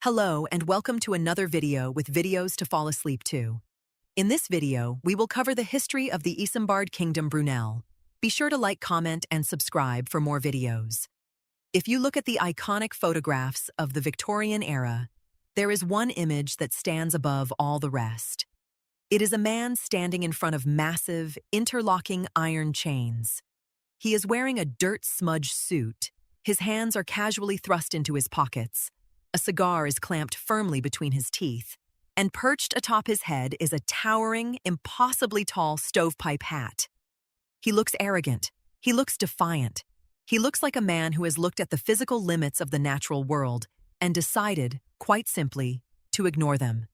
Hello and welcome to another video with videos to fall asleep to. In this video, we will cover the history of the Isambard Kingdom Brunel. Be sure to like, comment, and subscribe for more videos. If you look at the iconic photographs of the Victorian era, there is one image that stands above all the rest. It is a man standing in front of massive, interlocking iron chains. He is wearing a dirt-smudged suit. His hands are casually thrust into his pockets. A cigar is clamped firmly between his teeth, and perched atop his head is a towering, impossibly tall stovepipe hat. He looks arrogant. He looks defiant. He looks like a man who has looked at the physical limits of the natural world and decided, quite simply, to ignore them.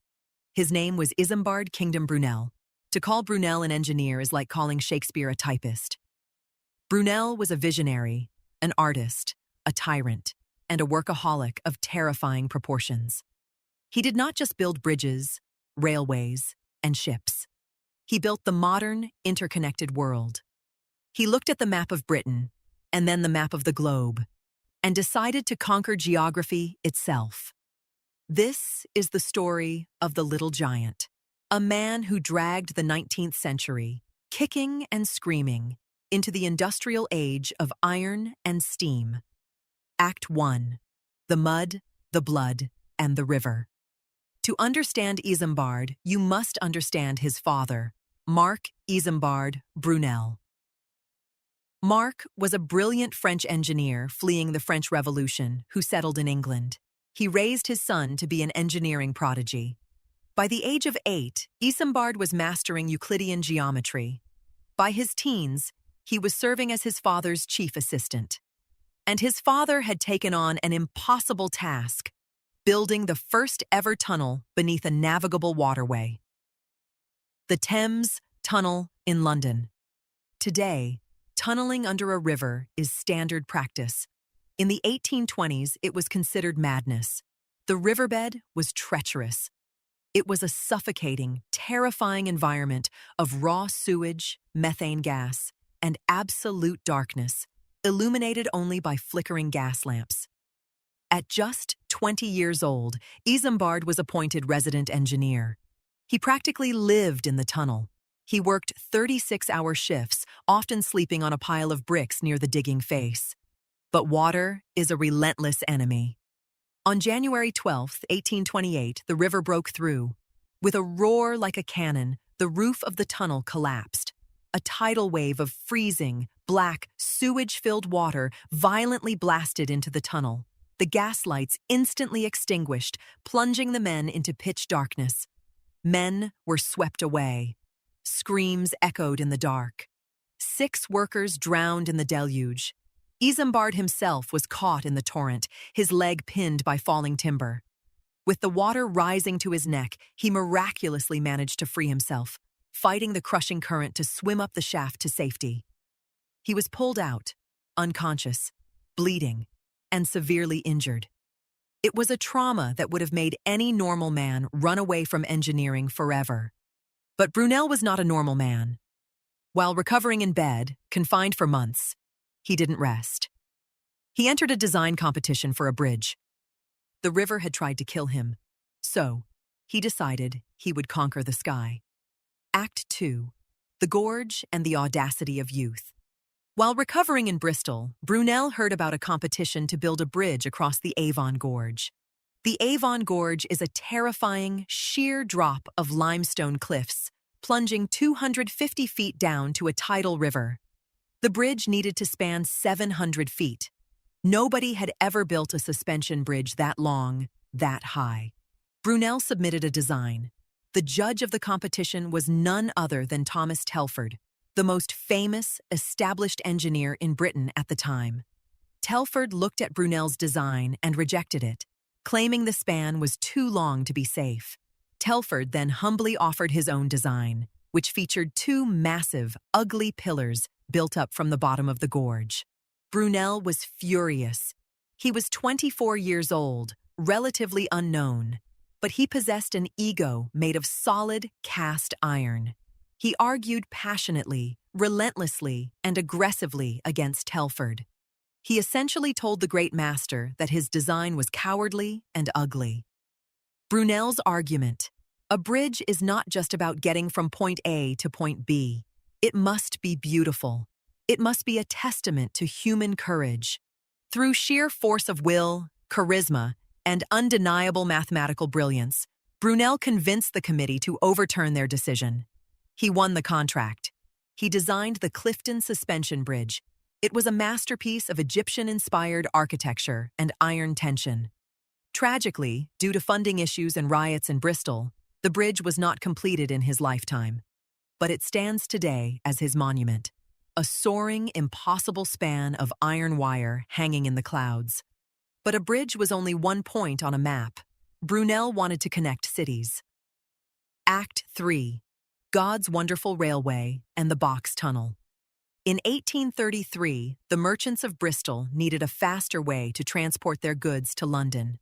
His name was Isambard Kingdom Brunel. To call Brunel an engineer is like calling Shakespeare a typist. Brunel was a visionary, an artist, a tyrant, and a workaholic of terrifying proportions. He did not just build bridges, railways, and ships. He built the modern, interconnected world. He looked at the map of Britain, and then the map of the globe, and decided to conquer geography itself. This is the story of the Little Giant, a man who dragged the 19th century, kicking and screaming, into the industrial age of iron and steam. Act 1. The Mud, the Blood, and the River. To understand Isambard, you must understand his father, Marc Isambard Brunel. Marc was a brilliant French engineer fleeing the French Revolution who settled in England. He raised his son to be an engineering prodigy. By the age of 8, Isambard was mastering Euclidean geometry. By his teens, he was serving as his father's chief assistant. And his father had taken on an impossible task, building the first ever tunnel beneath a navigable waterway. The Thames Tunnel in London. Today, tunneling under a river is standard practice. In the 1820s, it was considered madness. The riverbed was treacherous. It was a suffocating, terrifying environment of raw sewage, methane gas, and absolute darkness, illuminated only by flickering gas lamps. At just 20 years old, Isambard was appointed resident engineer. He practically lived in the tunnel. He worked 36-hour shifts, often sleeping on a pile of bricks near the digging face. But water is a relentless enemy. On January 12, 1828, the river broke through. With a roar like a cannon, the roof of the tunnel collapsed. A tidal wave of freezing, black, sewage-filled water violently blasted into the tunnel. The gas lights instantly extinguished, plunging the men into pitch darkness. Men were swept away. Screams echoed in the dark. 6 workers drowned in the deluge. Isambard himself was caught in the torrent, his leg pinned by falling timber. With the water rising to his neck, he miraculously managed to free himself, fighting the crushing current to swim up the shaft to safety. He was pulled out, unconscious, bleeding, and severely injured. It was a trauma that would have made any normal man run away from engineering forever. But Brunel was not a normal man. While recovering in bed, confined for months, he didn't rest. He entered a design competition for a bridge. The river had tried to kill him, so he decided he would conquer the sky. Act 2. The Gorge and the Audacity of Youth. While recovering in Bristol, Brunel heard about a competition to build a bridge across the Avon Gorge. The Avon Gorge is a terrifying, sheer drop of limestone cliffs, plunging 250 feet down to a tidal river. The bridge needed to span 700 feet. Nobody had ever built a suspension bridge that long, that high. Brunel submitted a design. The judge of the competition was none other than Thomas Telford, the most famous, established engineer in Britain at the time. Telford looked at Brunel's design and rejected it, claiming the span was too long to be safe. Telford then humbly offered his own design, which featured 2 massive, ugly pillars built up from the bottom of the gorge. Brunel was furious. He was 24 years old, relatively unknown, but he possessed an ego made of solid, cast iron. He argued passionately, relentlessly, and aggressively against Telford. He essentially told the great master that his design was cowardly and ugly. Brunel's argument. A bridge is not just about getting from point A to point B. It must be beautiful. It must be a testament to human courage. Through sheer force of will, charisma, and undeniable mathematical brilliance, Brunel convinced the committee to overturn their decision. He won the contract. He designed the Clifton Suspension Bridge. It was a masterpiece of Egyptian-inspired architecture and iron tension. Tragically, due to funding issues and riots in Bristol, the bridge was not completed in his lifetime. But it stands today as his monument, a soaring, impossible span of iron wire hanging in the clouds. But a bridge was only one point on a map. Brunel wanted to connect cities. Act 3. God's Wonderful Railway and the Box Tunnel. In 1833, the merchants of Bristol needed a faster way to transport their goods to London.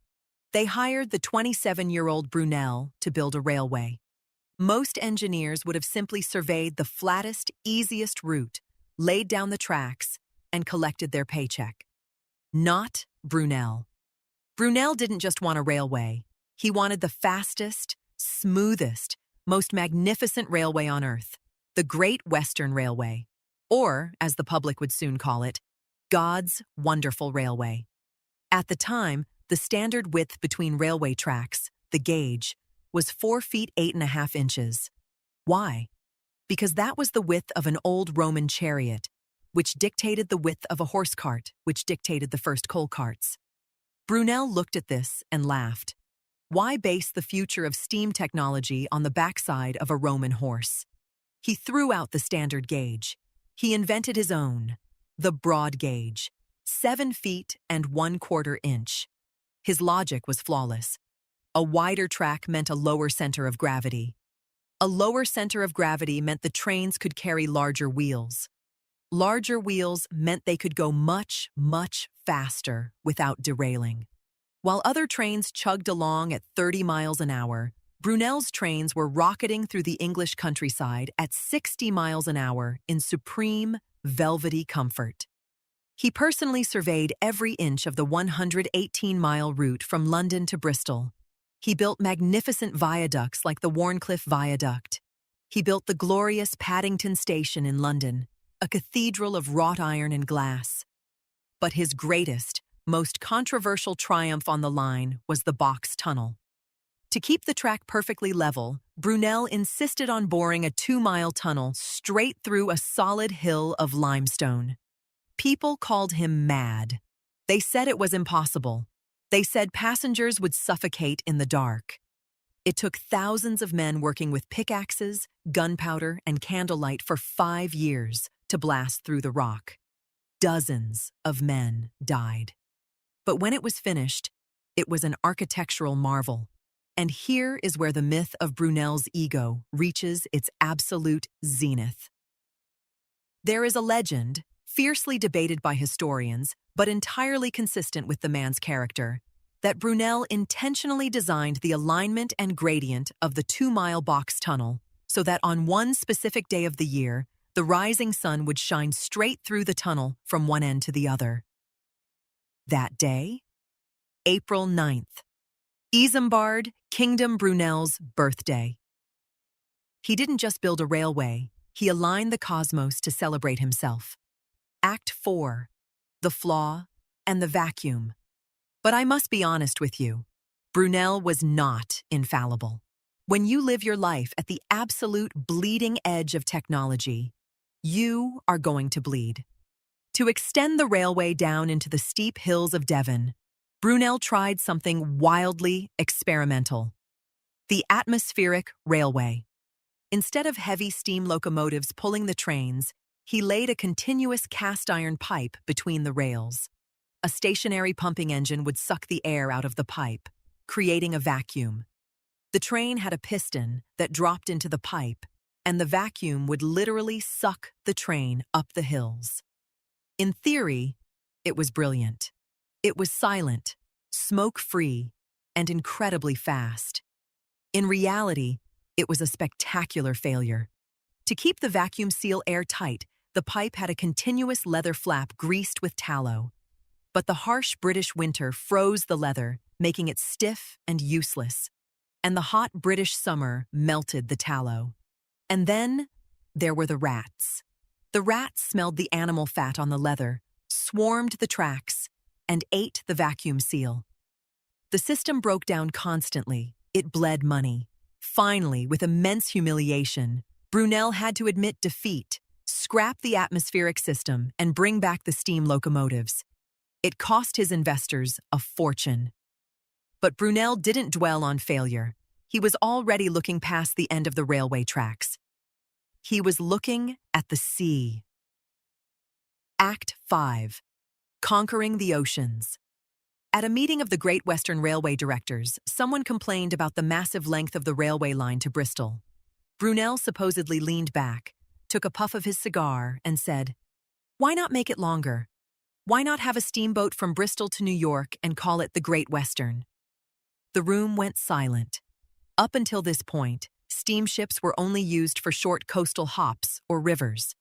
They hired the 27-year-old Brunel to build a railway. Most engineers would have simply surveyed the flattest, easiest route, laid down the tracks, and collected their paycheck. Not Brunel. Brunel didn't just want a railway. He wanted the fastest, smoothest, most magnificent railway on Earth, the Great Western Railway, or, as the public would soon call it, God's Wonderful Railway. At the time, the standard width between railway tracks, the gauge, was 4 feet 8.5 inches. Why? Because that was the width of an old Roman chariot, which dictated the width of a horse cart, which dictated the first coal carts. Brunel looked at this and laughed. Why base the future of steam technology on the backside of a Roman horse? He threw out the standard gauge. He invented his own, the broad gauge, 7 feet and 1/4 inch. His logic was flawless. A wider track meant a lower center of gravity. A lower center of gravity meant the trains could carry larger wheels. Larger wheels meant they could go much, much faster without derailing. While other trains chugged along at 30 miles an hour, Brunel's trains were rocketing through the English countryside at 60 miles an hour in supreme, velvety comfort. He personally surveyed every inch of the 118-mile route from London to Bristol. He built magnificent viaducts like the Warncliffe Viaduct. He built the glorious Paddington Station in London, a cathedral of wrought iron and glass. But his greatest, most controversial triumph on the line was the Box Tunnel. To keep the track perfectly level, Brunel insisted on boring a 2-mile tunnel straight through a solid hill of limestone. People called him mad. They said it was impossible. They said passengers would suffocate in the dark. It took thousands of men working with pickaxes, gunpowder, and candlelight for 5 years to blast through the rock. Dozens of men died. But when it was finished, it was an architectural marvel. And here is where the myth of Brunel's ego reaches its absolute zenith. There is a legend, fiercely debated by historians, but entirely consistent with the man's character, that Brunel intentionally designed the alignment and gradient of the 2-mile box tunnel so that on one specific day of the year, the rising sun would shine straight through the tunnel from one end to the other. That day? April 9th. Isambard Kingdom Brunel's birthday. He didn't just build a railway, he aligned the cosmos to celebrate himself. Act 4. The Flaw and the Vacuum. But I must be honest with you. Brunel was not infallible. When you live your life at the absolute bleeding edge of technology, you are going to bleed. To extend the railway down into the steep hills of Devon, Brunel tried something wildly experimental. The atmospheric railway. Instead of heavy steam locomotives pulling the trains, he laid a continuous cast-iron pipe between the rails. A stationary pumping engine would suck the air out of the pipe, creating a vacuum. The train had a piston that dropped into the pipe, and the vacuum would literally suck the train up the hills. In theory, it was brilliant. It was silent, smoke-free, and incredibly fast. In reality, it was a spectacular failure. To keep the vacuum seal airtight, the pipe had a continuous leather flap greased with tallow. But the harsh British winter froze the leather, making it stiff and useless. and the hot British summer melted the tallow. And then there were the rats. The rats smelled the animal fat on the leather, swarmed the tracks, and ate the vacuum seal. The system broke down constantly. It bled money. Finally, with immense humiliation, Brunel had to admit defeat, scrap the atmospheric system, and bring back the steam locomotives. It cost his investors a fortune. But Brunel didn't dwell on failure. He was already looking past the end of the railway tracks. He was looking at the sea. Act 5. Conquering the Oceans. At a meeting of the Great Western Railway directors, someone complained about the massive length of the railway line to Bristol. Brunel supposedly leaned back, took a puff of his cigar, and said, "Why not make it longer? Why not have a steamboat from Bristol to New York and call it the Great Western?" The room went silent. Up until this point, steamships were only used for short coastal hops or rivers.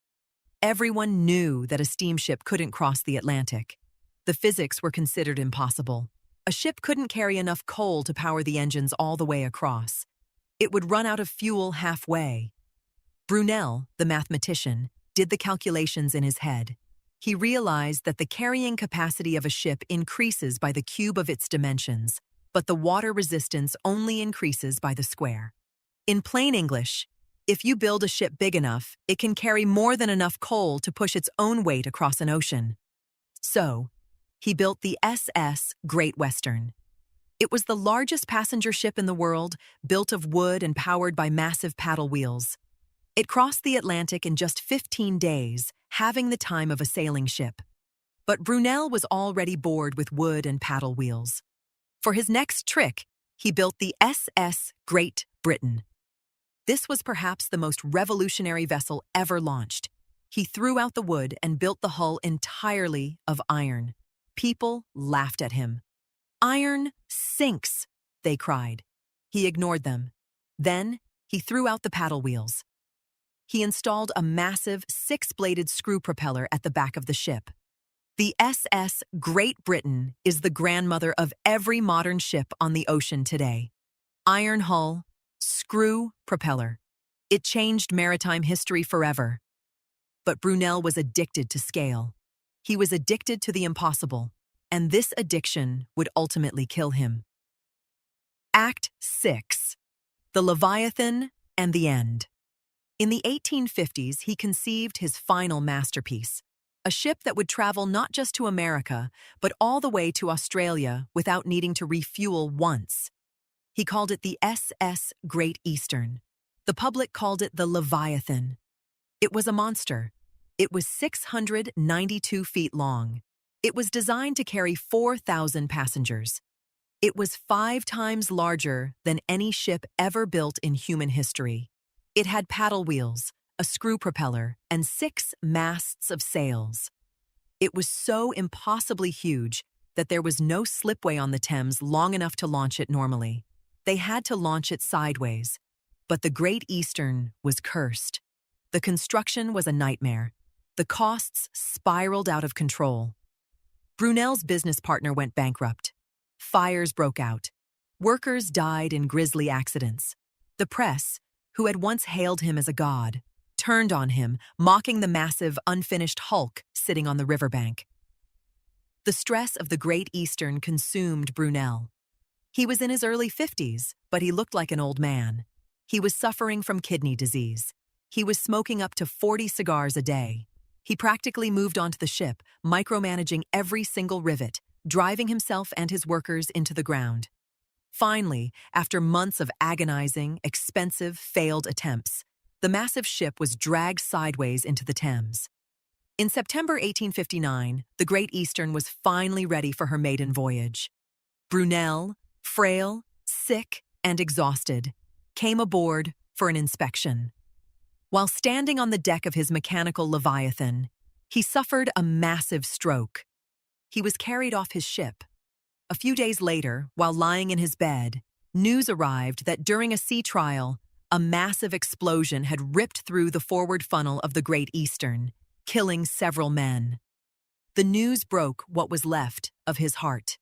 Everyone knew that a steamship couldn't cross the Atlantic. The physics were considered impossible. A ship couldn't carry enough coal to power the engines all the way across. It would run out of fuel halfway. Brunel, the mathematician, did the calculations in his head. He realized that the carrying capacity of a ship increases by the cube of its dimensions, but the water resistance only increases by the square. In plain English, if you build a ship big enough, it can carry more than enough coal to push its own weight across an ocean. So, he built the SS Great Western. It was the largest passenger ship in the world, built of wood and powered by massive paddle wheels. It crossed the Atlantic in just 15 days, having the time of a sailing ship. But Brunel was already bored with wood and paddle wheels. For his next trick, he built the SS Great Britain. This was perhaps the most revolutionary vessel ever launched. He threw out the wood and built the hull entirely of iron. People laughed at him. "Iron sinks," they cried. He ignored them. Then he threw out the paddle wheels. He installed a massive 6-bladed screw propeller at the back of the ship. The SS Great Britain is the grandmother of every modern ship on the ocean today. Iron hull, screw propeller. It changed maritime history forever. But Brunel was addicted to scale. He was addicted to the impossible, and this addiction would ultimately kill him. Act 6. The Leviathan and the End. In the 1850s, he conceived his final masterpiece, a ship that would travel not just to America, but all the way to Australia without needing to refuel once. He called it the SS Great Eastern. The public called it the Leviathan. It was a monster. It was 692 feet long. It was designed to carry 4,000 passengers. It was 5 times larger than any ship ever built in human history. It had paddle wheels, a screw propeller, and 6 masts of sails. It was so impossibly huge that there was no slipway on the Thames long enough to launch it normally. They had to launch it sideways. But the Great Eastern was cursed. The construction was a nightmare. The costs spiraled out of control. Brunel's business partner went bankrupt. Fires broke out. Workers died in grisly accidents. The press, who had once hailed him as a god, turned on him, mocking the massive, unfinished hulk sitting on the riverbank. The stress of the Great Eastern consumed Brunel. He was in his early 50s, but he looked like an old man. He was suffering from kidney disease. He was smoking up to 40 cigars a day. He practically moved onto the ship, micromanaging every single rivet, driving himself and his workers into the ground. Finally, after months of agonizing, expensive, failed attempts, the massive ship was dragged sideways into the Thames. In September 1859, the Great Eastern was finally ready for her maiden voyage. Brunel, frail, sick, and exhausted, came aboard for an inspection. While standing on the deck of his mechanical Leviathan, he suffered a massive stroke. He was carried off his ship. A few days later, while lying in his bed, news arrived that during a sea trial, a massive explosion had ripped through the forward funnel of the Great Eastern, killing several men. The news broke what was left of his heart.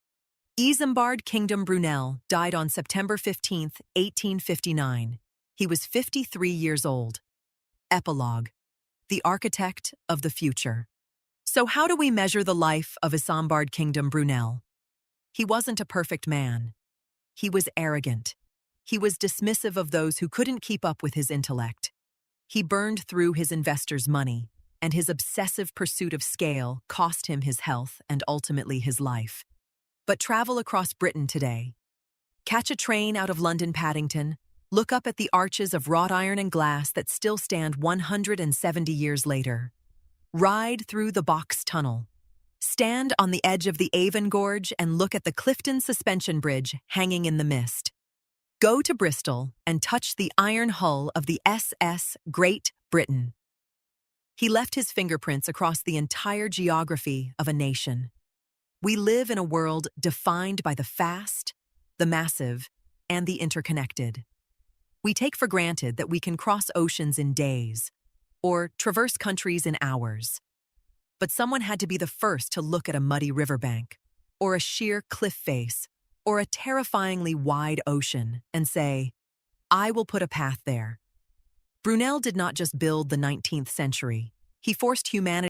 Isambard Kingdom Brunel died on September 15, 1859. He was 53 years old. Epilogue: the architect of the future. So how do we measure the life of Isambard Kingdom Brunel? He wasn't a perfect man. He was arrogant. He was dismissive of those who couldn't keep up with his intellect. He burned through his investors' money, and his obsessive pursuit of scale cost him his health and ultimately his life. But travel across Britain today. Catch a train out of London Paddington, look up at the arches of wrought iron and glass that still stand 170 years later. Ride through the Box Tunnel. Stand on the edge of the Avon Gorge and look at the Clifton Suspension Bridge hanging in the mist. Go to Bristol and touch the iron hull of the SS Great Britain. He left his fingerprints across the entire geography of a nation. We live in a world defined by the fast, the massive, and the interconnected. We take for granted that we can cross oceans in days or traverse countries in hours. But someone had to be the first to look at a muddy riverbank, or a sheer cliff face, or a terrifyingly wide ocean and say, "I will put a path there." Brunel did not just build the 19th century. He forced humanity